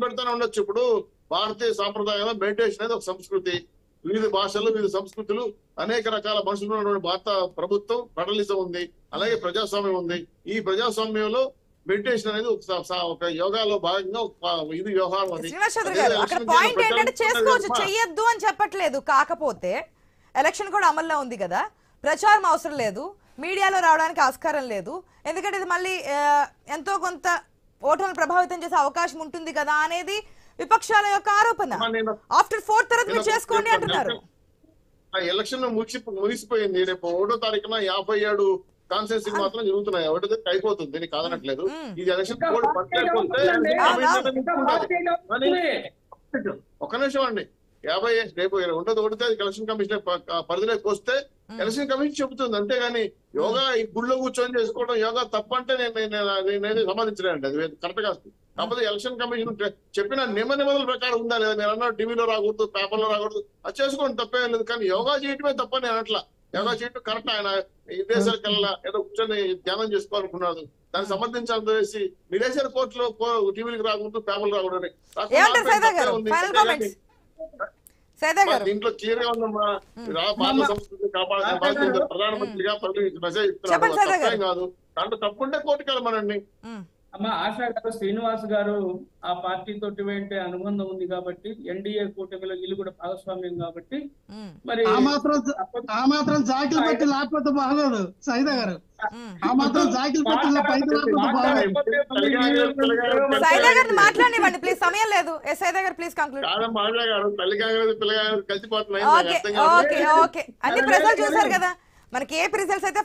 పెడతానే ఉండొచ్చు. ఇప్పుడు భారతీయ సాంప్రదాయంలో మెడిటేషన్ అనేది ఒక సంస్కృతి. వివిధ భాషలు, వివిధ సంస్కృతులు, అనేక రకాల మనుషులు ఉన్నటువంటి భారత ప్రభుత్వం ఫెడరలిజం ఉంది, అలాగే ప్రజాస్వామ్యం ఉంది. ఈ ప్రజాస్వామ్యంలో మెడిటేషన్ అనేది ఒక యోగాలో భాగంగా ఇది వ్యవహారం. చేసుకోవచ్చు, చెయ్యొద్దు అని చెప్పట్లేదు. కాకపోతే ఎలక్షన్ కూడా అమల్లో ఉంది కదా, ప్రచారం అవసరం లేదు, మీడియాలో రావడానికి ఆస్కారం లేదు, ఎందుకంటే ఇది మళ్ళీ ఎంతో కొంత ఓటర్లను ప్రభావితం చేసే అవకాశం ఉంటుంది కదా అనేది విపక్షాల యొక్క ఆరోపణ. ఆఫ్టర్ 4th తర్వాత మీరు చేసుకోండి అంటున్నారు. ఎలక్షన్ ముగిసిపోయింది. రేపు 1వ తారీఖున 57 కాన్స్టిట్యూన్సీ మాత్రం జరుగుతున్నాయి. ఒకటి అయిపోతుంది, దీనికి కాదనట్లేదు. ఇది ఎలక్షన్ కోడ్ పట్టకపోతే ఒక నిమిషం అండి, 50 రేపు 1వ తేదీ ఎలక్షన్ కమిషన్ పరిధిలోకి వస్తే ఎలక్షన్ కమిషన్ చెబుతుంది. అంతేగాని యోగా ఈ గుళ్ళో కూర్చొని చేసుకోవడం యోగా తప్పంటే నేనైతే సమాధించలేండి, అది కరెక్ట్ కాదు. కాకపోతే ఎలక్షన్ కమిషన్ చెప్పిన నిబంధనల ప్రకారం ఉందా లేదా, మీరు అన్న టీవీలో రాకూడదు, పేపర్లో రాకూడదు, అది చేసుకోండి, తప్పేం లేదు. కానీ యోగా చేయటమే తప్పని నేను అట్లా. యోగా చేయటం కరెక్ట్. ఆయన విదేశాలకు వెళ్ళా ఏదో కూర్చొని ధ్యానం చేసుకోవాలనుకున్నాడు, దానికి సంబంధించాలని చేసి మీరేసారి కోర్టులో టీవీలకు రాకూడదు, పేపర్లు రాకూడదు. దీంట్లో క్లియర్ గా ఉందమ్మా, భారత సంస్కృతి కాపాడాల్సిన బాధ్యత ప్రధానమంత్రిగా మెసేజ్ ఇస్తున్నారు, తప్పేం కాదు. దాంట్లో తప్పుంటే కోర్టుకు వెళ్ళమనండి. అమ్మ ఆశా గారు, శ్రీనివాస్ గారు ఆ పార్టీ తోటి వెంటే అనుబంధం ఉంది కాబట్టి, ఎన్డీఏ కూటమిలో వీళ్ళు కూడా భాగస్వామ్యం కాబట్టి మరి ఆ మాత్రం జాకిలు పెట్టి లేకపోతే బాగోదు. సైద గారు ఆ మాత్రం జాకిలు పెట్టి మాట్లాడివ్వండి ప్లీజ్, సమయం లేదు. సైద గారు ప్లీజ్ కంక్లూడ్. అన్ని ప్రజలు చూసారు కదా, మనకి ఏ రిజల్ట్స్ అయితే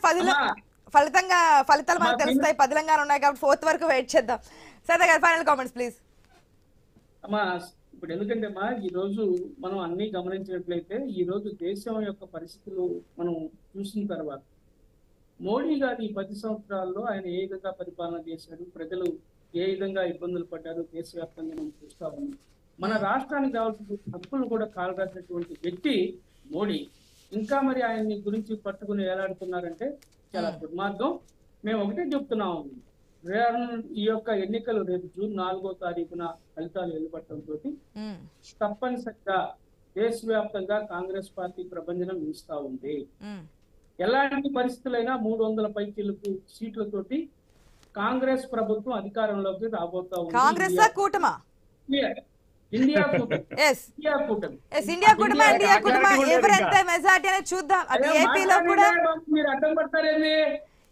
ఫలితాలు మనకు తెలుస్తాయి, పదిలంగానే ఉన్నాయి కాబట్టి 4th వరకు వెయిట్ చేద్దాం. సైదా గారు ఫైనల్ కామెంట్స్ ప్లీజ్. అమ్మా ఇప్పుడు ఎందుకంటే అమ్మా ఈ రోజు మనం అన్ని గమనించినట్లయితే ఈ రోజు దేశం యొక్క పరిస్థితులు మనం చూసిన తర్వాత మోడీ గారు ఈ 10 సంవత్సరాల్లో ఆయన ఏ విధంగా పరిపాలన చేశారు, ప్రజలు ఏ విధంగా ఇబ్బందులు పడ్డారు దేశవ్యాప్తంగా మనం చూస్తా ఉన్నాం. మన రాష్ట్రానికి కావాల్సిన హక్కులు కూడా కాలరాసినటువంటి వ్యక్తి మోడీ. ఇంకా మరి ఆయన్ని గురించి పట్టుకుని ఏలాడుతున్నారంటే చాలా దుర్మార్గం. మేము ఒకటే చెప్తున్నాం, ఈ యొక్క ఎన్నికలు రేపు జూన్ 4వ తారీఖున ఫలితాలు వెలువడటంతో తప్పనిసరిగా దేశవ్యాప్తంగా కాంగ్రెస్ పార్టీ ప్రభంజనం ఇస్తా ఉంది. ఎలాంటి పరిస్థితులైనా 300 పైచిలకు సీట్లతోటి కాంగ్రెస్ ప్రభుత్వం అధికారంలోకి రాబోతా ఉంది. ఇండియా మెజారిటీ చూద్దాం. మీరు అడ్డం పడతారేంది?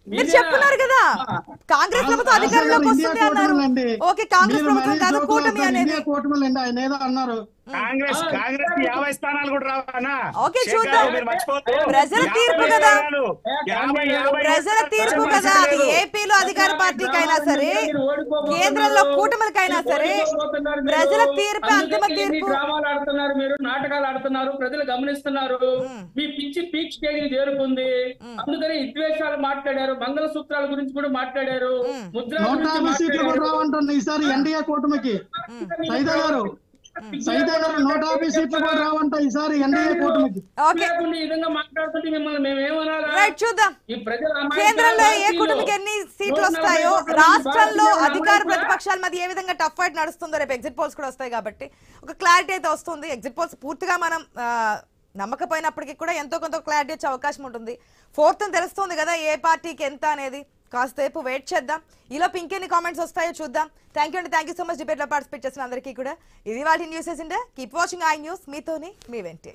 మీరు చెప్తున్నారు కదా కాంగ్రెస్ ప్రభుత్వం అధికారంలోకి వస్తుంది అన్నారు. ఓకే, కాంగ్రెస్ ప్రభుత్వం కాదు కూటమి అనేది. అన్నారు కాంగ్రెస్ 50 స్థానాలు కూడా రావనా? ఓకే చూద్దాం, ప్రజల తీర్పు కదా, ప్రజల తీర్పు కదా. అది ఏపీలో అధికార పార్టీకైనా సరే, కేంద్రంలో కూటమికైనా సరే, ప్రజల తీర్పు అంతిమ తీర్పు. డ్రామాలు ఆడుతున్నారు, మీరు నాటకాలు ఆడుతున్నారు, ప్రజలు గమనిస్తున్నారు. మీ పిచ్చి పీక్ స్టేజ్ చేరుకుంది. అందుకని విద్వేషాలు మాట్లాడారు, మంగళసూత్రాల గురించి కూడా మాట్లాడారు, ముద్ర ఈసారి ఎన్డీఏ కూటమికి. సైదా గారు 150 సీట్లు కూడా రావంట ఈసారి ఎన్డీఏ కూటమికి. ఈ విధంగా మాట్లాడుతుంటే మిమ్మల్ని మేమేమనాలా? చూద్దాం కేంద్రంలో ఏ కూటమికి ఎన్ని సీట్లు వస్తాయో, రాష్ట్రంలో అధికార ప్రతిపక్షాల మధ్య ఏ విధంగా టఫ్ ఫైట్ నడుస్తుందో రేపు ఎగ్జిట్ పోల్స్ కూడా వస్తాయి కాబట్టి ఒక క్లారిటీ అయితే వస్తుంది. ఎగ్జిట్ పోల్స్ పూర్తిగా మనం నమ్మకపోయినప్పటికీ కూడా ఎంతో కొంత క్లారిటీ వచ్చే అవకాశం ఉంటుంది. 4th తెలుస్తుంది కదా ఏ పార్టీకి ఎంత అనేది. కాసేపు వెయిట్ చేద్దాం. ఈలోపు ఇంకెన్ని కామెంట్స్ వస్తాయో చూద్దాం. థ్యాంక్ యూ అండి, థ్యాంక్ యూ సో మచ్ డిబేట్లో పార్టిసిపేట్ చేసిన అందరికీ కూడా. ఇది వాటి news agenda. Keep watching I news, మీతోని మీ వెంటే.